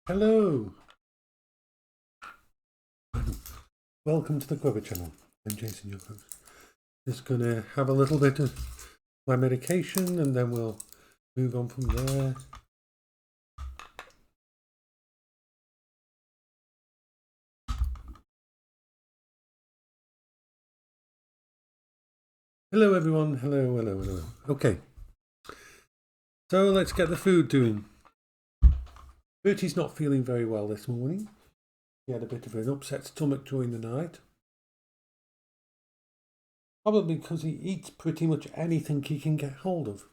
Hello, welcome to the Cover channel. I'm Jason, your host. Just gonna have a little bit of my medication and then we'll move on from there. Hello everyone, hello. Okay, so let's get the food doing. Bertie's not feeling very well this morning. He had a bit of an upset stomach during the night. Probably because he eats pretty much anything he can get hold of.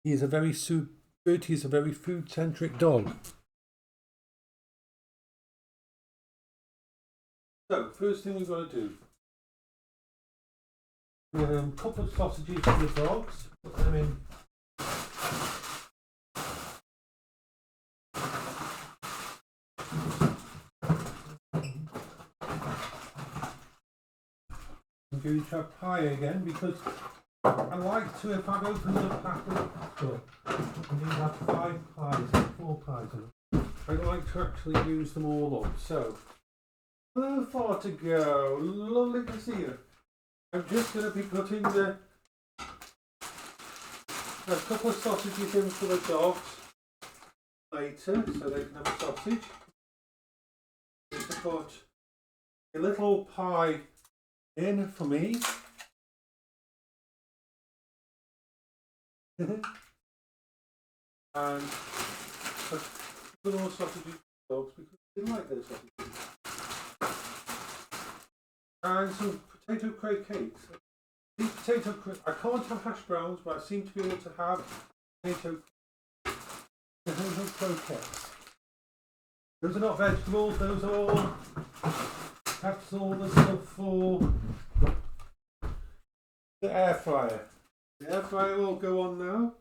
Bertie is a very food-centric dog. So, first thing we've got to do, a couple of sausages for the dogs, put them in. I'm going to have pie again because I like to, if I've opened a pack of stuff, and you have 5 pies and 4 pies in them, I like to actually use them all up. So, a little far to go. Lovely to see you. I'm just going to be putting a couple of sausages in for the dogs later, so they can have a sausage. Just to put a little pie in for me. And a couple more sausages for the dogs because they like those sausages. And some potato croquettes. These I can't have hash browns, but I seem to be able to have potato croquettes. Those are not vegetables, those are all, that's all the stuff for the air fryer. The air fryer will go on now.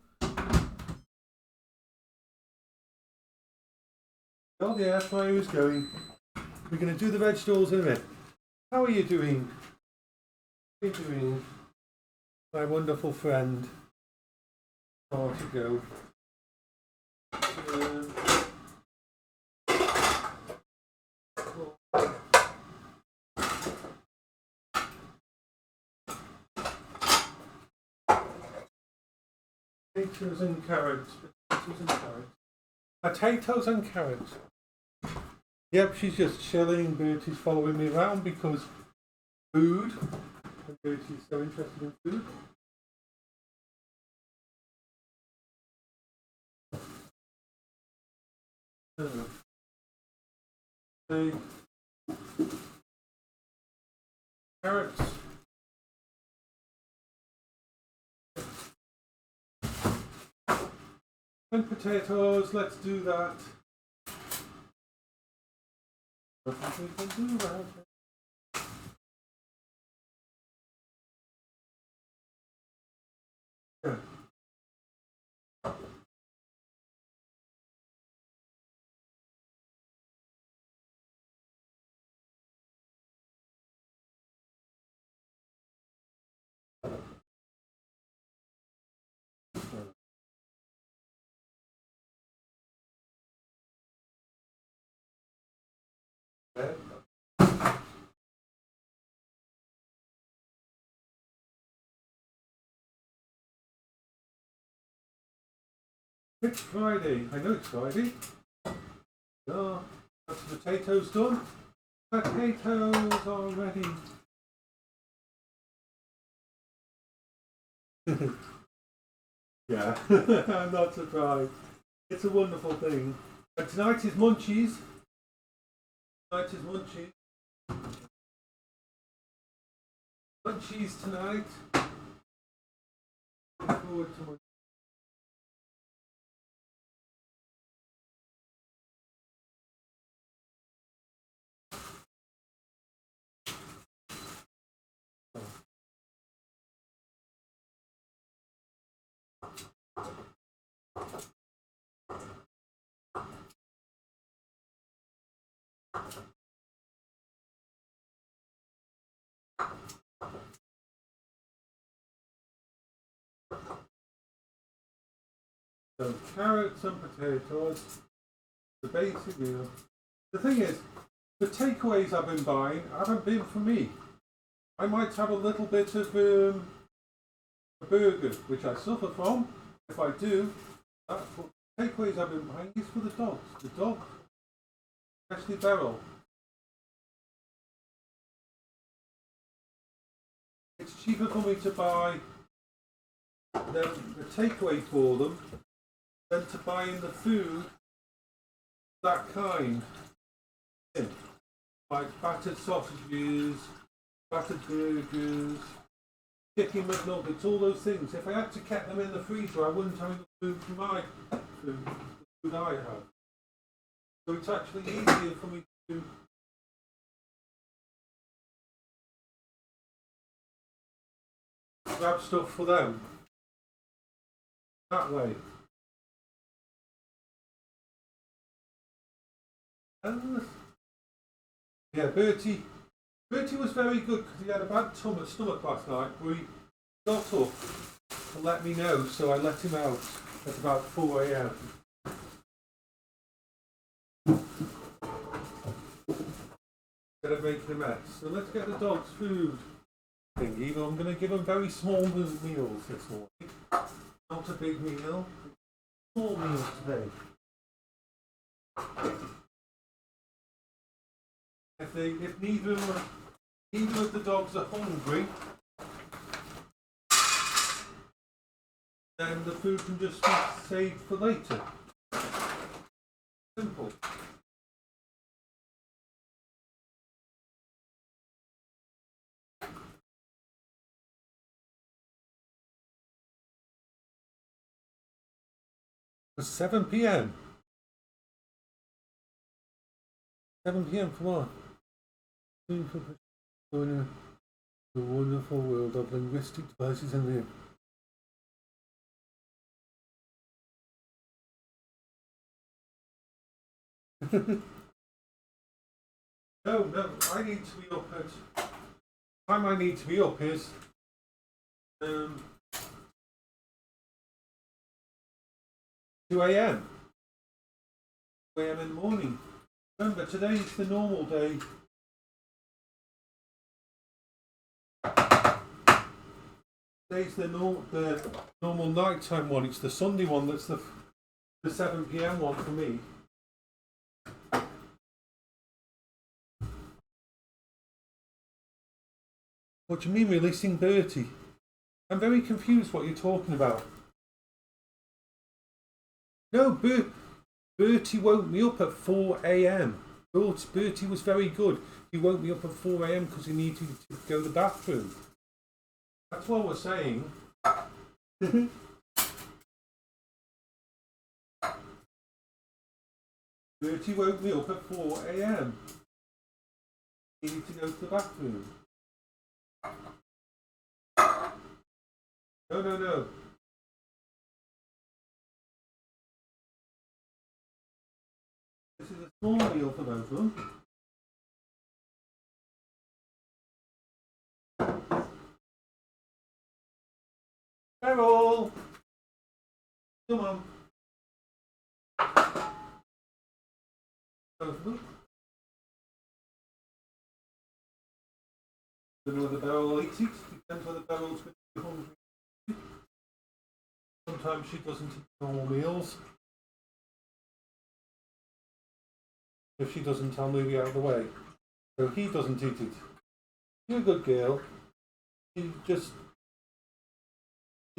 Well, the air fryer is going. We're going to do the vegetables in a minute. How are you doing? How are you doing? My wonderful friend. Far to go. Potatoes and carrots. Potatoes and carrots. Yep, she's just chilling. Bertie's following me around because food. And Bertie's so interested in food. The carrots. And potatoes, let's do that. We can do that. Yeah. It's Friday. I know it's Friday. Oh, that's the potatoes done. Potatoes are ready. Yeah, I'm not surprised. It's a wonderful thing. And tonight is Munchies. Tonight is Munchies. Munchies tonight. Look forward to Munchies. So carrots and potatoes. the basic meal. The thing is, the takeaways I've been buying haven't been for me. I might have a little bit of a burger, which I suffer from. If I do, that's what takeaways I've been buying is for the dogs. The dogs, especially Beryl. It's cheaper for me to buy the takeaway for them than to buy in the food that kind. Like battered sausages, battered burgers, chicken McNuggets, all those things. If I had to keep them in the freezer, I wouldn't have enough food for my food, the food I have. So it's actually easier for me to grab stuff for them that way. And yeah, Bertie was very good because he had a bad stomach last night, but he got up to let me know, so I let him out at about 4 a.m. Instead of making a mess. So let's get the dog's food thingy. I'm going to give them very small meals this morning. Not a big meal. Small meals today. If neither of the dogs are hungry, then the food can just be saved for later. Simple. It's 7 p.m. 7 p.m. for what? The wonderful world of linguistic devices and the No, I need to be up at time I need to be up is 2 a.m. 2 a.m. in the morning. Remember, today's the normal day. Today's the normal nighttime one. It's the Sunday one that's the 7 p.m. one for me. What do you mean releasing Bertie? I'm very confused what you're talking about. No, Bertie woke me up at 4 a.m. Bertie was very good. He woke me up at 4 a.m. because he needed to go to the bathroom. That's what we're saying. Bertie woke me up at 4 a.m. He needed to go to the bathroom. No. This is a small meal for both of them. Carol! Come on. Both of them. Don't know whether Beryl will eat it. Depends whether Beryl's going to be hungry. Sometimes she doesn't eat normal meals. If she doesn't, I'll move you out of the way. So he doesn't eat it. You're a good girl. You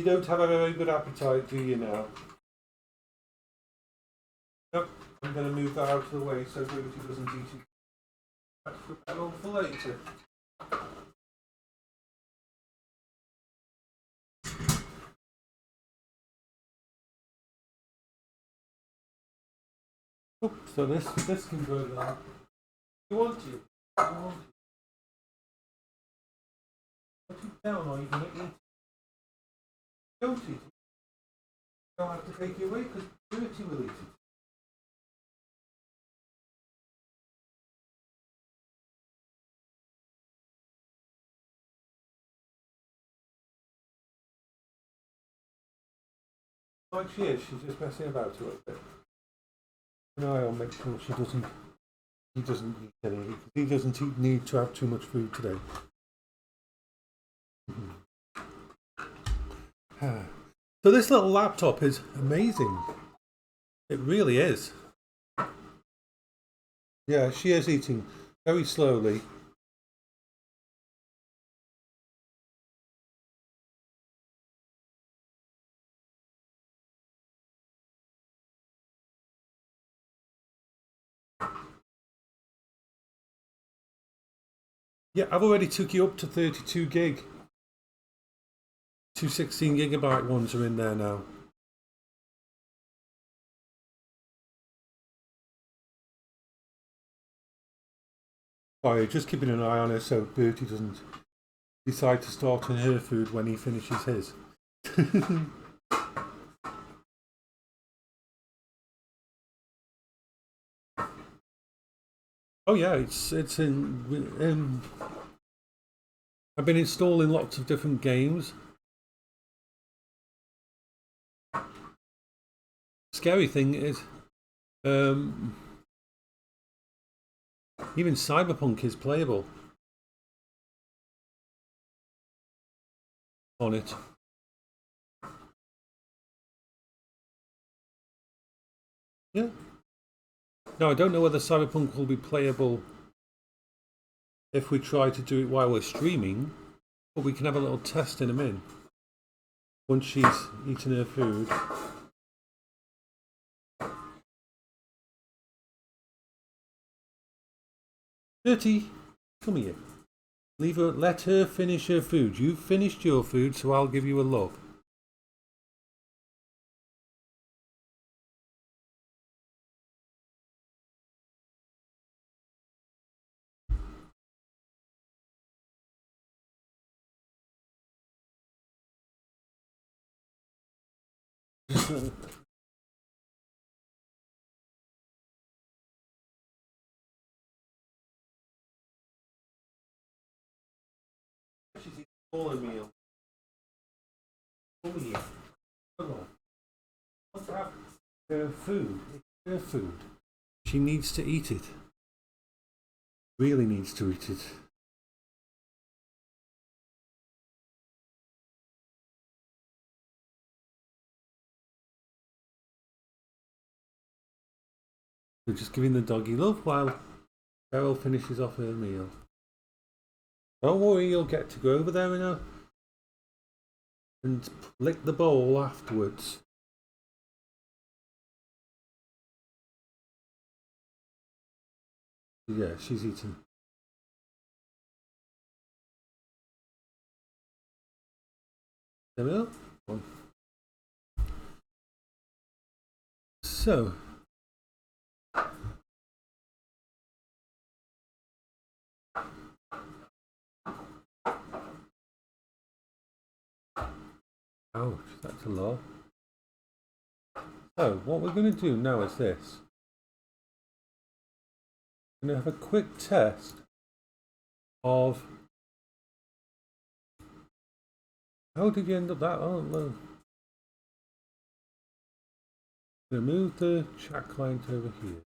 don't have a very good appetite, do you now? Nope. I'm going to move that out of the way so Bertie doesn't eat it. That's for Beryl for later. Oops, so this can go there. You want it? Put it down or you're going to eat it. Don't eat it. Don't have to take it away because Bertie will eat it. Like she is, she's just messing about a little bit. an eye on, make sure he doesn't eat any, because he doesn't need to have too much food today. So this little laptop is amazing. It really is. Yeah, she is eating very slowly. Yeah, I've already took you up to 32 gig. 2 16GB ones are in there now. Sorry, just keeping an eye on her so Bertie doesn't decide to start on her food when he finishes his. Oh yeah, it's in. I've been installing lots of different games. Scary thing is, even Cyberpunk is playable on it. Yeah. Now I don't know whether Cyberpunk will be playable if we try to do it while we're streaming, but we can have a little test in a minute once she's eaten her food. Bertie, come here. Leave her. Let her finish her food. You've finished your food, so I'll give you a love. She's eating all her meal. Come here. Come on. Want to have her food. It's her food. She needs to eat it. Really needs to eat it. We're just giving the doggy love while Beryl finishes off her meal. Don't worry, you'll get to go over there and lick the bowl afterwards. Yeah, she's eating. There we go. So. Ouch, that's a lot. So, what we're going to do now is this. We're going to have a quick test of... How did you end up that? I don't know. I'm going to move the chat client over here.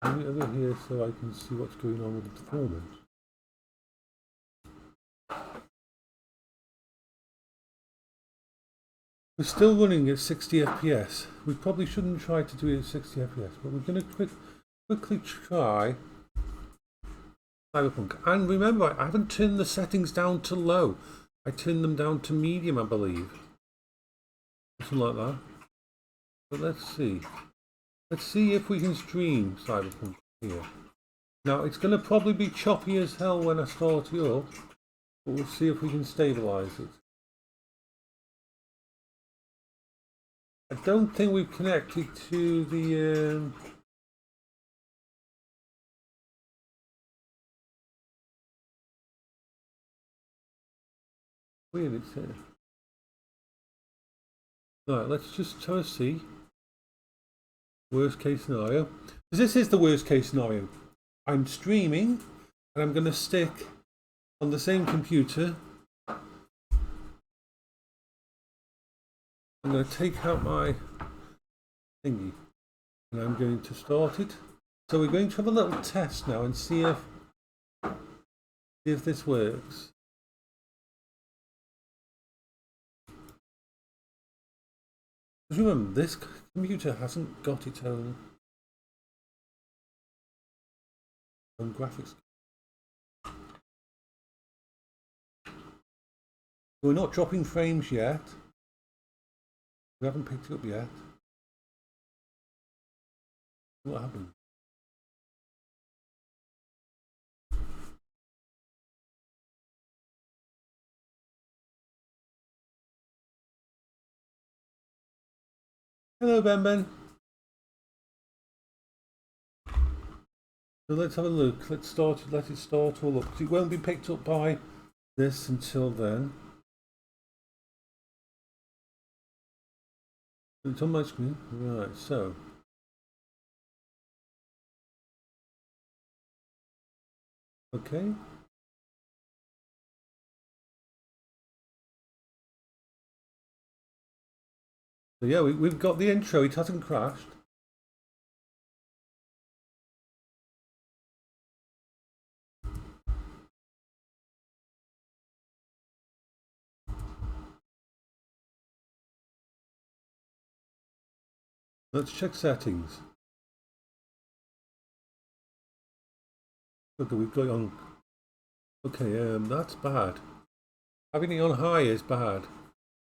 Move it over here so I can see what's going on with the performance. We're still running at 60 FPS. We probably shouldn't try to do it at 60 FPS, but we're going to quickly try Cyberpunk. And remember, I haven't turned the settings down to low. I turned them down to medium, I believe. Something like that. But let's see. Let's see if we can stream Cyberpunk here. Now, it's going to probably be choppy as hell when I start it up, but we'll see if we can stabilize it. I don't think we've connected to the weird it's here. Right, let's just try to see. Worst case scenario. Because this is the worst case scenario. I'm streaming and I'm going to stick on the same computer I'm going to take out my thingy and I'm going to start it. So we're going to have a little test now and see if this works. Because remember, this computer hasn't got its own graphics. We're not dropping frames yet. We haven't picked it up yet. What happened? Hello, Ben. So let's have a look. Let it start all up. It won't be picked up by this until then. It's on my screen. Right, so. Okay. So yeah, we've got the intro. It hasn't crashed. Let's check settings. Okay, we've got it on. Okay, that's bad. Having it on high is bad.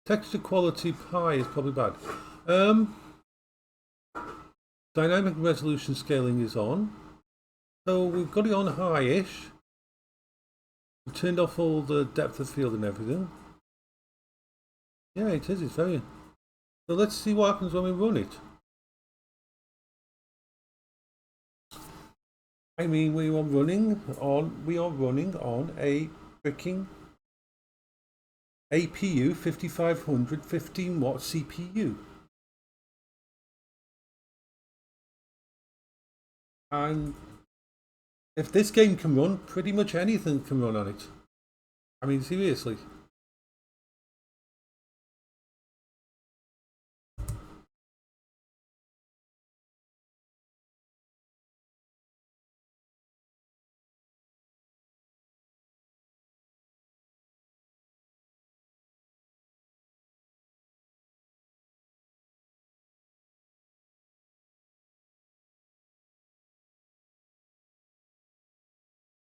Texture quality high is probably bad. Dynamic resolution scaling is on. So we've got it on high-ish. We've turned off all the depth of field and everything. Yeah, it is. It's very. So let's see what happens when we run it. I mean, we are running on a freaking APU 5500 15-watt CPU. And if this game can run, pretty much anything can run on it. I mean, seriously.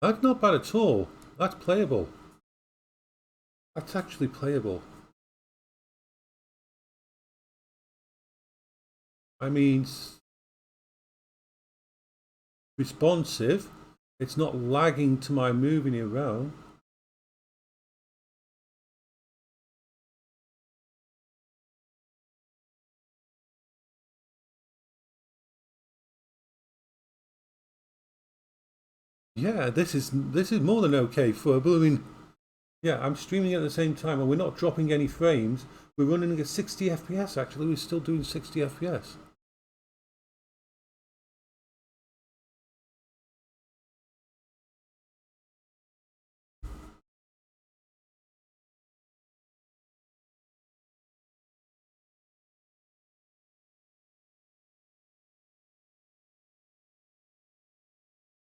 That's not bad at all. That's playable. That's actually playable. I mean, responsive. It's not lagging to my moving it around. Yeah, this is more than okay for a blooming. Yeah, I'm streaming at the same time, and we're not dropping any frames. We're running at 60 FPS. Actually, we're still doing 60 FPS.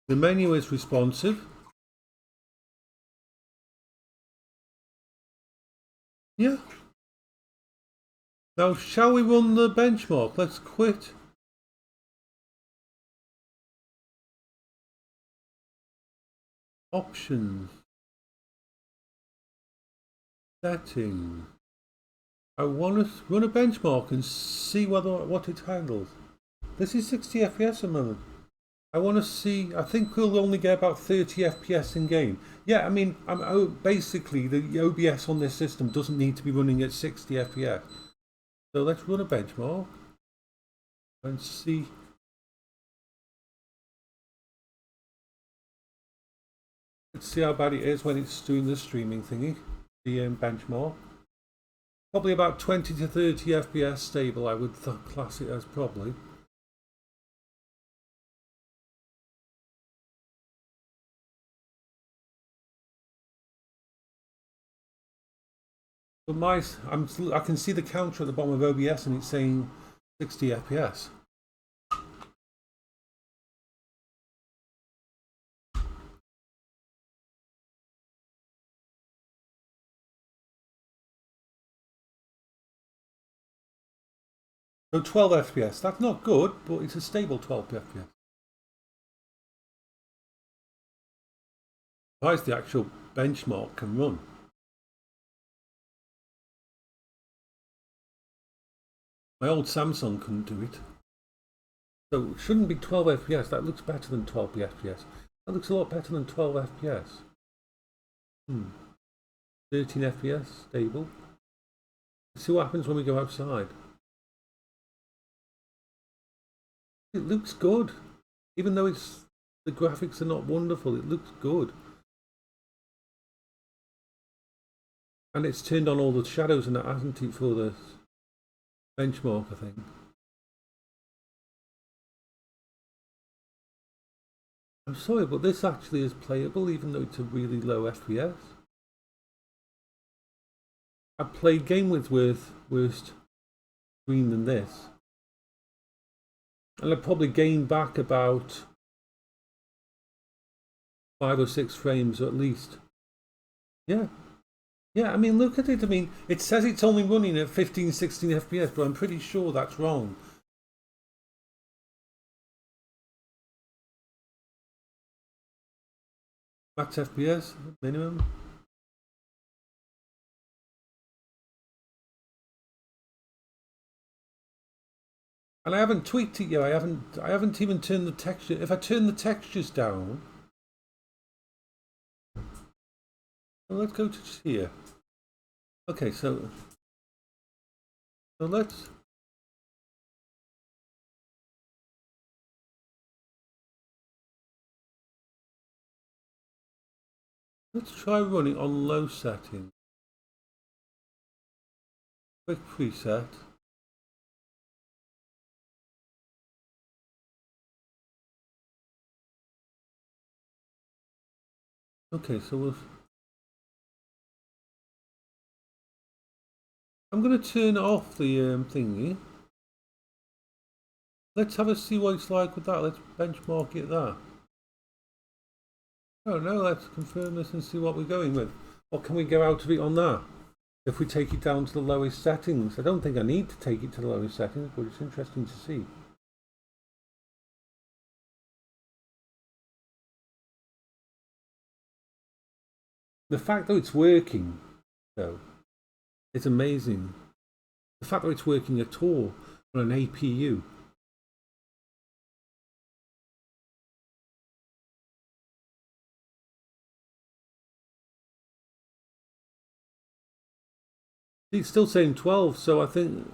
The menu is responsive. Yeah. Now, shall we run the benchmark? Let's quit. Options. Settings. I want to run a benchmark and see what it handles. This is 60 FPS a moment. I want to see. I think we'll only get about 30 FPS in game. Yeah, I mean, basically the OBS on this system doesn't need to be running at 60 FPS. So let's run a benchmark and see. Let's see how bad it is when it's doing the streaming thingy. The benchmark. Probably about 20 to 30 FPS stable. I would class it as probably. But I can see the counter at the bottom of OBS and it's saying 60 FPS. So 12 FPS, that's not good, but it's a stable 12 FPS. Surprised the actual benchmark can run. My old Samsung couldn't do it. So it shouldn't be 12 FPS, that looks better than 12 FPS. That looks a lot better than 12 FPS. 13 FPS, stable. Let's see what happens when we go outside. It looks good. Even though the graphics are not wonderful, it looks good. And it's turned on all the shadows and that, hasn't it, for the benchmark, I think. I'm sorry, but this actually is playable even though it's a really low FPS. I've played game with worse screen than this. And I've probably gained back about 5 or 6 frames at least. Yeah. Yeah, I mean, look at it. I mean, it says it's only running at 15, 16 FPS, but I'm pretty sure that's wrong. Max FPS, minimum. And I haven't tweaked it yet. I haven't even turned the texture. If I turn the textures down, well, let's go to here. Okay, so let's try running on low setting. Quick preset. Okay, so I'm going to turn off the thingy. Let's have a see what it's like with that. Let's benchmark it there. Oh no, let's confirm this and see what we're going with. What can we get out of it on that? If we take it down to the lowest settings. I don't think I need to take it to the lowest settings, but it's interesting to see. The fact that it's working, though, is amazing. The fact that it's working at all on an APU. It's still saying 12, so I think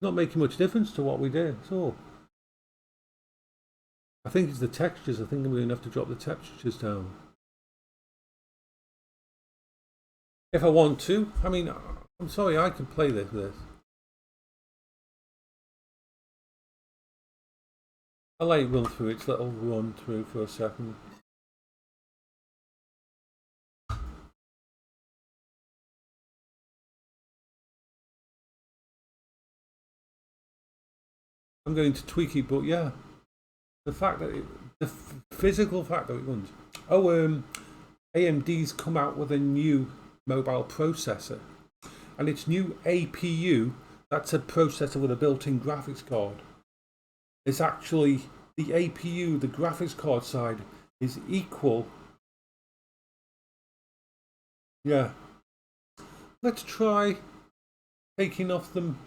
not making much difference to what we did at all. I think it's the textures. I think we're going to have to drop the textures down. If I want to. I mean, I'm sorry, I can play this. I'll let it run through its little run through for a second. I'm going to tweak it, but yeah, the fact that the physical fact that it runs. Oh, AMD's come out with a new mobile processor, and its new APU, that's a processor with a built-in graphics card. It's actually the APU, the graphics card side, is equal. Yeah. Let's try taking off them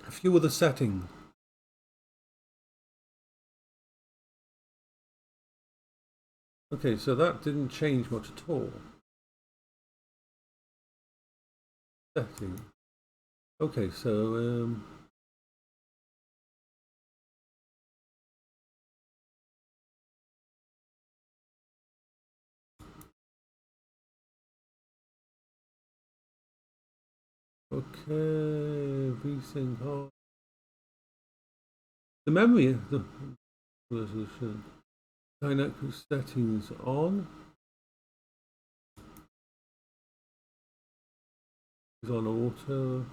a few of the settings. Okay, so that didn't change much at all. Setting. Okay, so okay, VSync hard. The memory, the resolution. Dynamic settings on. Is on auto.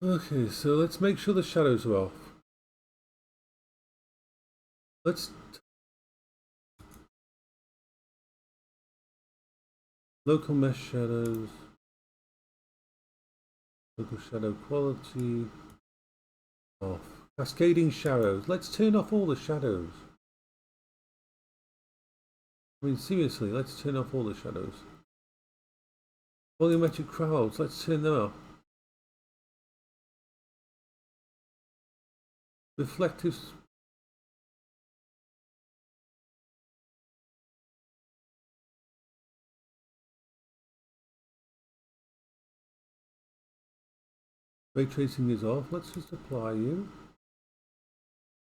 Okay, so let's make sure the shadows are off. Let's local mesh shadows, local shadow quality off. Cascading shadows. Let's turn off all the shadows. I mean, seriously, let's turn off all the shadows. Volumetric crowds, let's turn them off. Reflective. Ray tracing is off. Let's just apply you.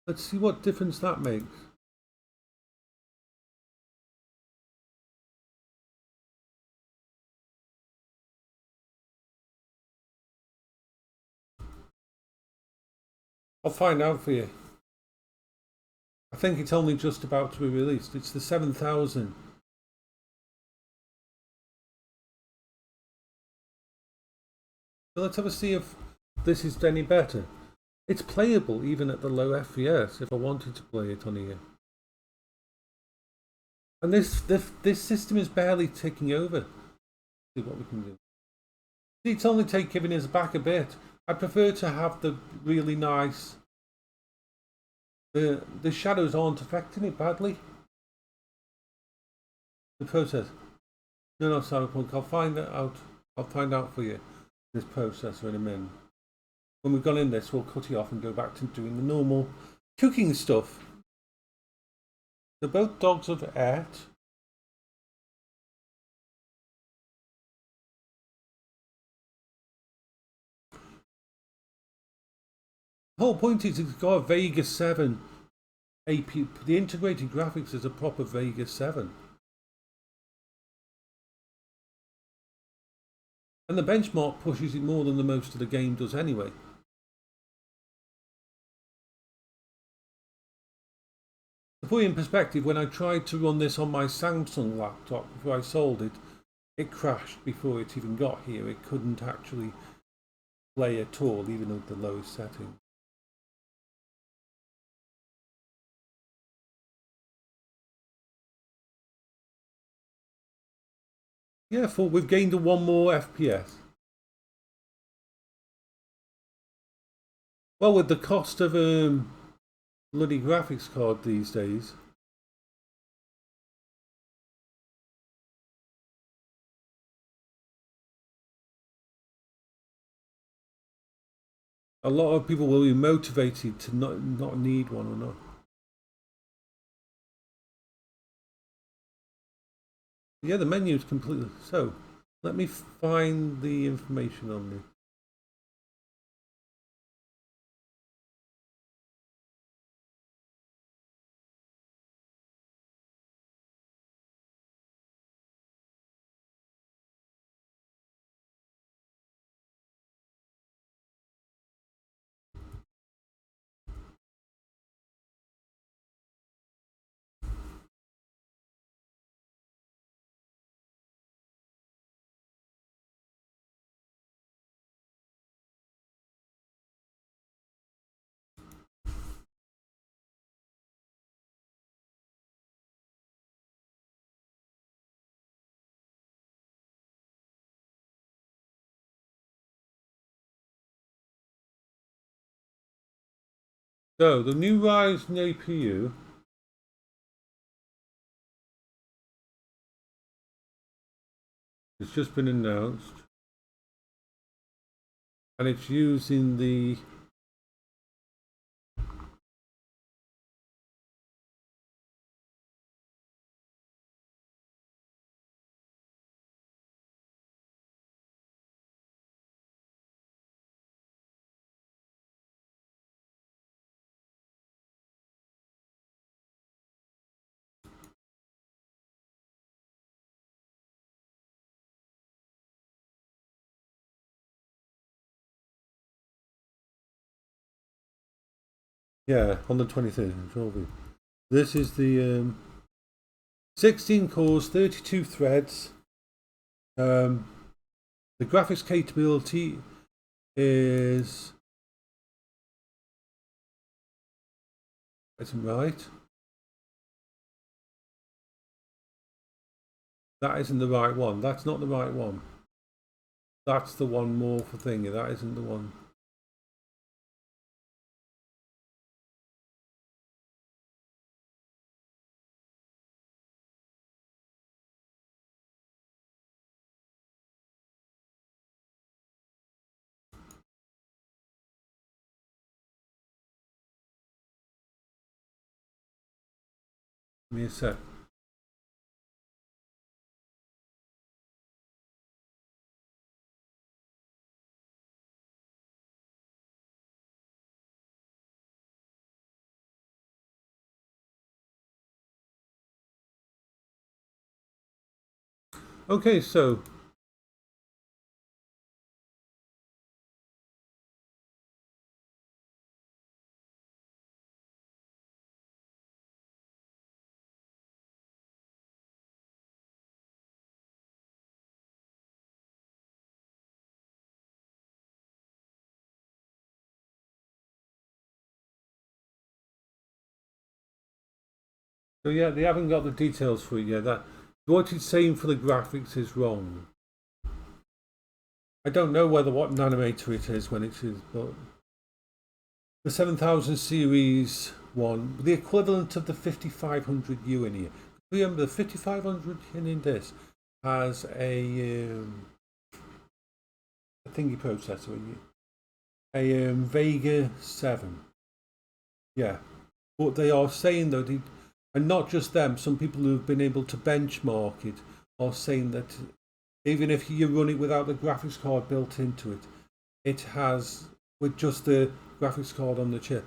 Let's see what difference that makes. I'll find out for you. I think it's only just about to be released. It's the 7000. So let's have a see if this is any better. It's playable even at the low FPS if I wanted to play it on here. And this system is barely ticking over. See what we can do. It's only giving us back a bit. I prefer to have the really nice. The shadows aren't affecting it badly. The process. No, Cyberpunk. I'll find that out. I'll find out for you. This processor in a minute. When we've gone in this, we'll cut it off and go back to doing the normal cooking stuff. They're both dogs of art. The whole point is it's got a Vega 7 AP. The integrated graphics is a proper Vega 7. And the benchmark pushes it more than the most of the game does anyway. To put it in perspective, when I tried to run this on my Samsung laptop before I sold it, it crashed before it even got here. It couldn't actually play at all, even at the lowest setting. Yeah, we've gained a 1 more FPS. Well, with the cost of bloody graphics card these days. A lot of people will be motivated to not need one or not. Yeah, the menu is completely. So, let me find the information on this. So, the new Ryzen APU has just been announced, and it's using the Yeah, on the 23rd. This is the 16 cores, 32 threads. The graphics capability is... Isn't right. That isn't the right one. That's not the right one. That's the one more for thingy. That isn't the one. Give me a sec. Okay, so yeah, they haven't got the details for it yet. That what it's saying for the graphics is wrong. I don't know what nanometer it is when it is, but the 7000 series one, the equivalent of the 5500U in here. Remember, the 5500 in this has a thingy processor, a Vega 7. Yeah, but they are saying though, and not just them, some people who have been able to benchmark it are saying that even if you run it without the graphics card built into it, it has, with just the graphics card on the chip,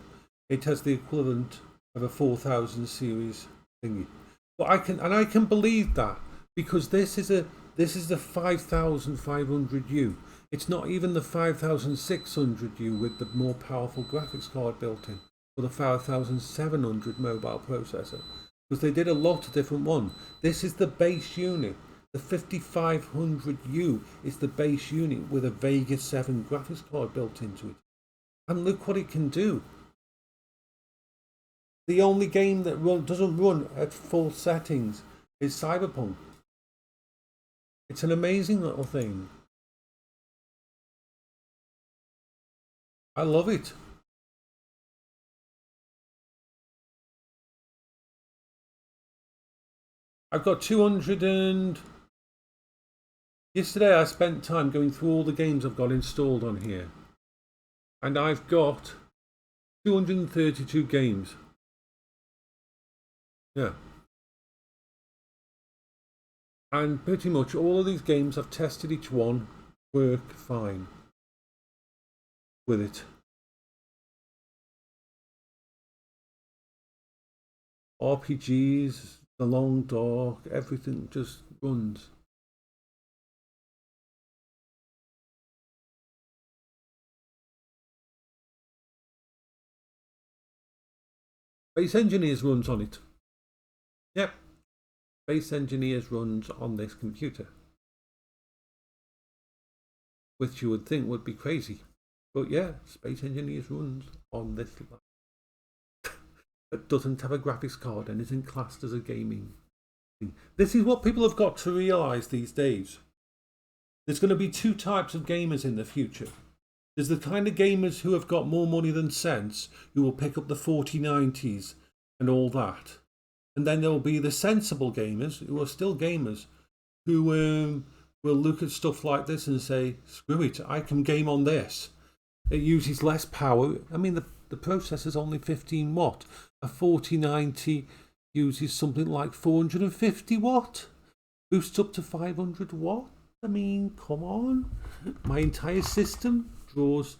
it has the equivalent of a 4000 series thingy. But I can believe that, because this is the 5500U. It's not even the 5600U with the more powerful graphics card built in, or the 5700 mobile processor, because they did a lot of different ones. This is the base unit. The 5500U is the base unit with a Vega 7 graphics card built into it. And look what it can do. The only game that doesn't run at full settings is Cyberpunk. It's an amazing little thing. I love it. I've got 200 and... Yesterday I spent time going through all the games I've got installed on here. And I've got 232 games. Yeah. And pretty much all of these games, I've tested each one, work fine with it. RPGs, The Long Dark, everything just runs. Space Engineers runs on it. Yep. Space Engineers runs on this computer. Which you would think would be crazy. But yeah, Space Engineers runs on this that doesn't have a graphics card and isn't classed as a gaming thing. This is what people have got to realise these days. There's going to be two types of gamers in the future. There's the kind of gamers who have got more money than sense, who will pick up the 4090s and all that. And then there will be the sensible gamers, who are still gamers, who will look at stuff like this and say, screw it, I can game on this. It uses less power. I mean, the processor's only 15 watt. A 4090 uses something like 450 watt. Boosts up to 500 watt. I mean, come on. My entire system draws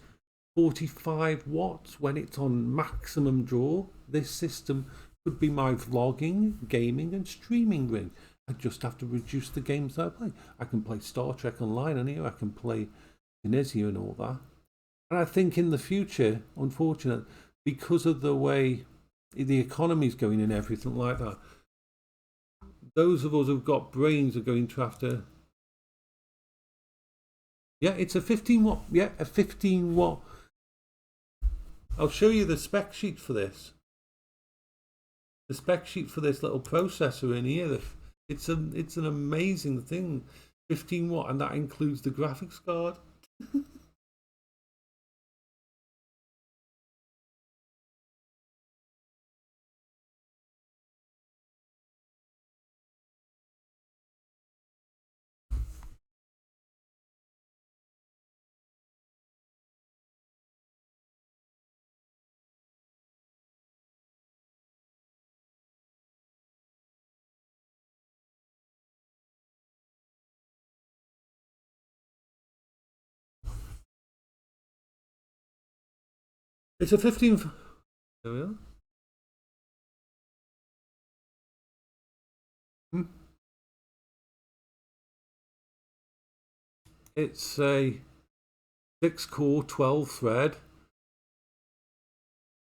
45 watts when it's on maximum draw. This system could be my vlogging, gaming and streaming rig. I just have to reduce the games that I play. I can play Star Trek Online on here. I can play Inezio and all that. And I think in the future, unfortunately, because of the way the economy's going and everything like that, those of us who've got brains are going to have to. Yeah, it's a 15 watt. Yeah, a 15 watt. I'll show you the spec sheet for this. The spec sheet for this little processor in here. It's an amazing thing. 15 watt, and that includes the graphics card. It's a 15. There we are. It's a 6-core, 12-thread,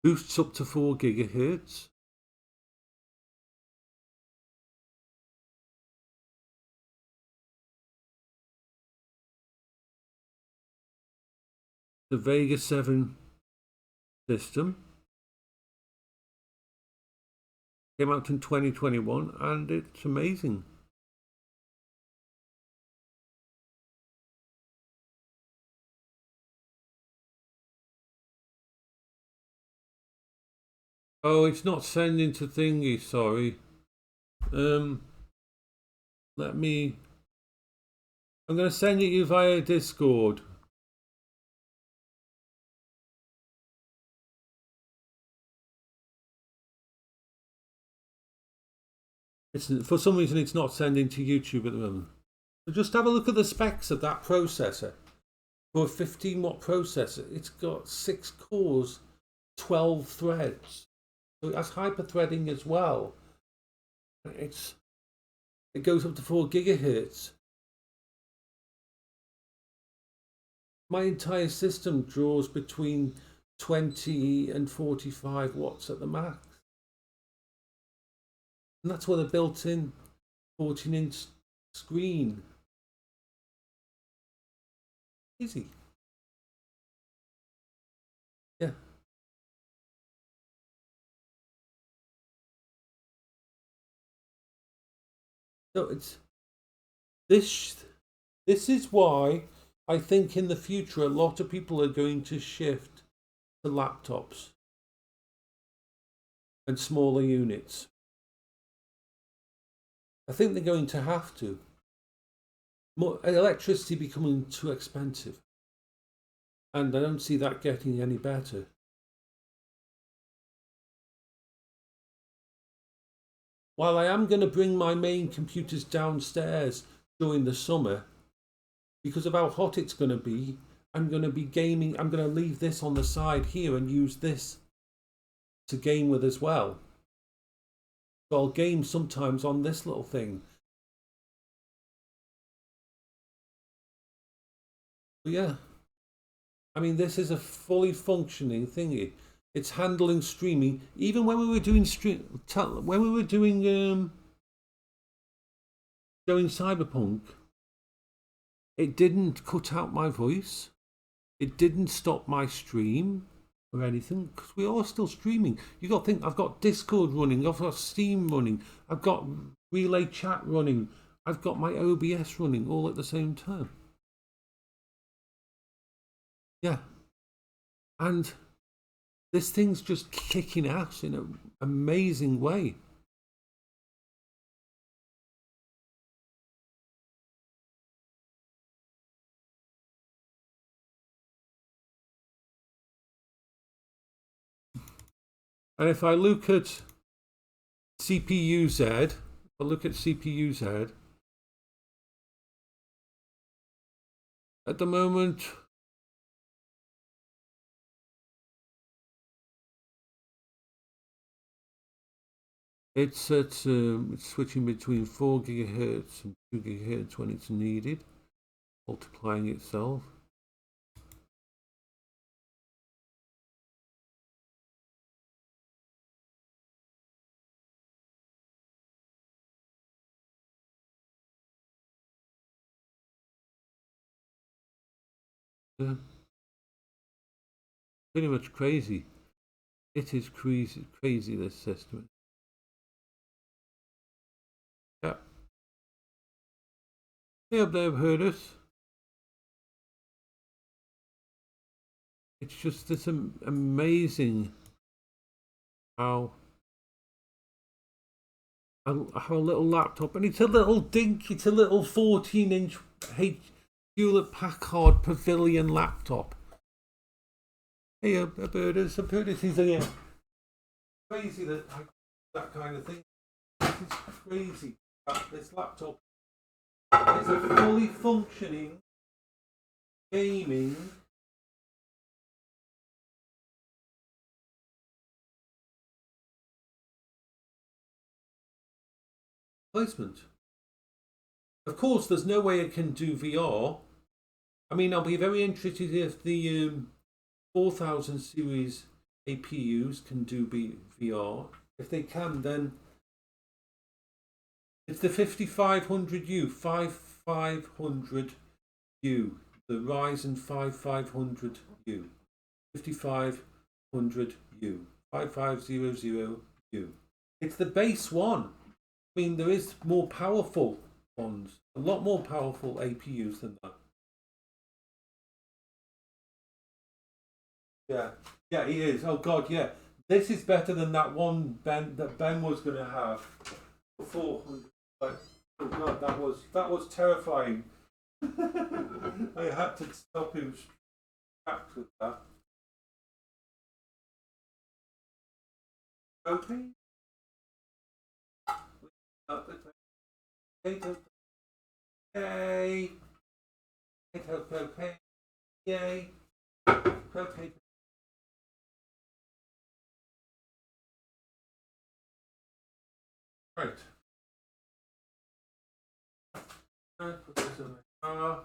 boosts up to 4 gigahertz. The Vega 7 system came out in 2021, and it's amazing. Oh, it's not sending to thingy, sorry. Let me. I'm going to send it you via Discord. For some reason, it's not sending to YouTube at the moment. So just have a look at the specs of that processor. For a 15 watt processor, it's got 6 cores, 12 threads. So it has hyper threading as well. It goes up to 4 gigahertz. My entire system draws between 20 and 45 watts at the max. And that's with a built-in 14-inch screen. Easy. Yeah. So this is why I think in the future a lot of people are going to shift to laptops and smaller units. I think they're going to have to. More electricity becoming too expensive, and I don't see that getting any better. While I am going to bring my main computers downstairs during the summer, because of how hot it's going to be, I'm going to be gaming. I'm going to leave this on the side here and use this to game with as well. So I'll game sometimes on this little thing. But yeah, I mean, this is a fully functioning thingy. It's handling streaming. Even when we were doing doing Cyberpunk, it didn't cut out my voice. It didn't stop my stream or anything, because we are still streaming. You got to think, I've got Discord running, I've got Steam running, I've got Relay Chat running, I've got my OBS running all at the same time. Yeah. And this thing's just kicking ass in an amazing way. And if I look at CPU-Z, at the moment, it's switching between 4 gigahertz and 2 gigahertz when it's needed, multiplying itself. pretty much crazy. It is crazy, crazy, this system. Yeah. Yeah, they've heard us. It's just, it's amazing how a little laptop, and it's a little dink, it's a little 14-inch Hewlett Packard Pavilion laptop. Hey, a birders, is crazy that kind of thing. It's crazy. This laptop is a fully functioning gaming placement. Of course, there's no way it can do VR. I mean, I'll be very interested if the 4000 series APUs can do VR. If they can, then it's the 5500U, 5500U, the Ryzen 5500U, 5500U, 5500U. It's the base one. I mean, there is more powerful ones, a lot more powerful APUs than that. Yeah, yeah, he is. Oh God, yeah. This is better than that one that Ben was going to have for 400. But, oh God, that was terrifying. I had to stop him trapped with that. Okay. Yay. Yay. Okay. Right. Put this in the car.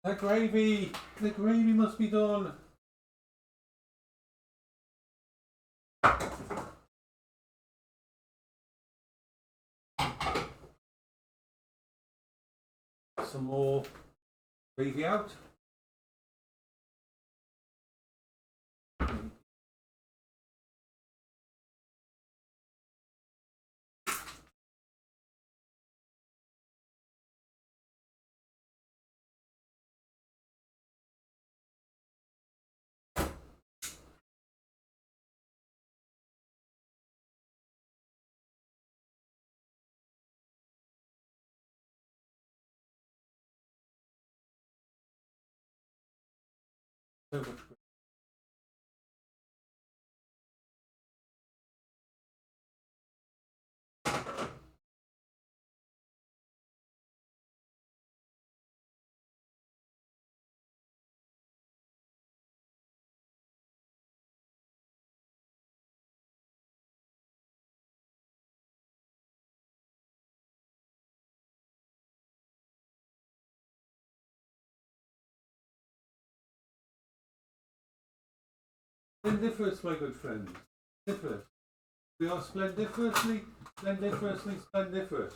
The gravy. The gravy must be done. Some more gravy out. So much gravy. Splendiferous, my good friend. Splendiferous. We are splendiferously, splendiferous.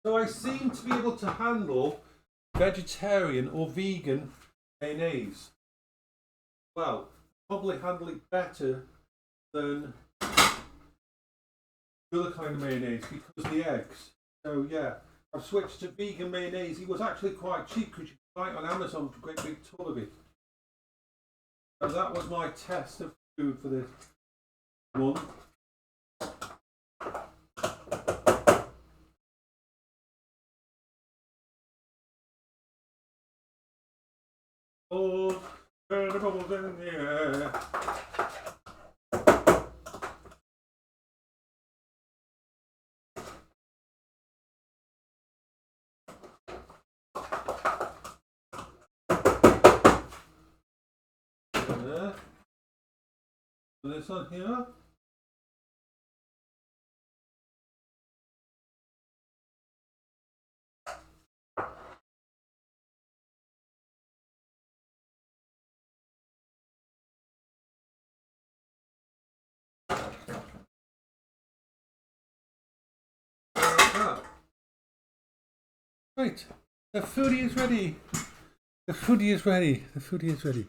So I seem to be able to handle vegetarian or vegan mayonnaise. Well, probably handle it better than the other kind of mayonnaise because of the eggs. So yeah, I've switched to vegan mayonnaise. It was actually quite cheap because you can buy it on Amazon for a great big tub of it. So that was my test of food for this month. Oh, turn the bubbles in the air. This on here. Right, the foodie is ready. The foodie is ready. The foodie is ready.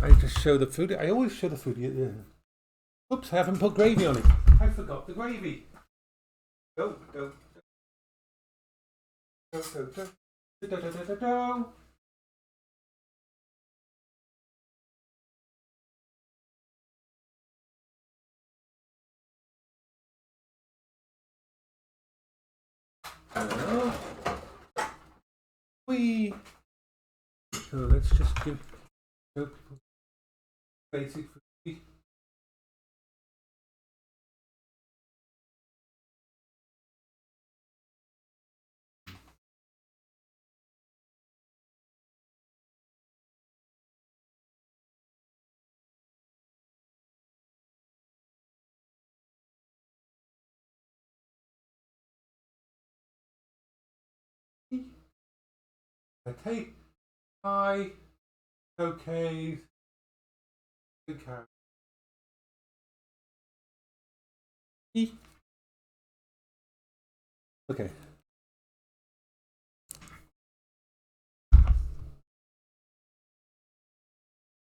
I just show the foodie. I always show the foodie. Oops, I haven't put gravy on it. I forgot the gravy. Go, go, go, go, go, go, go, go, go, go. So let's just give people basic food. Okay, hi, okay, okay. Okay.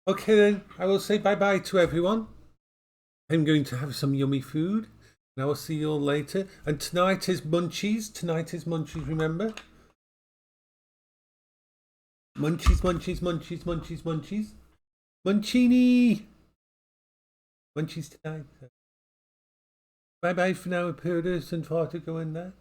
Okay then, I will say bye-bye to everyone. I'm going to have some yummy food, and I will see you all later. And tonight is Munchies. Tonight is Munchies, remember? Munchies, munchies, munchies, munchies, munchies. Munchini! Munchies tonight. Bye-bye for now, Purdus and far to go in there.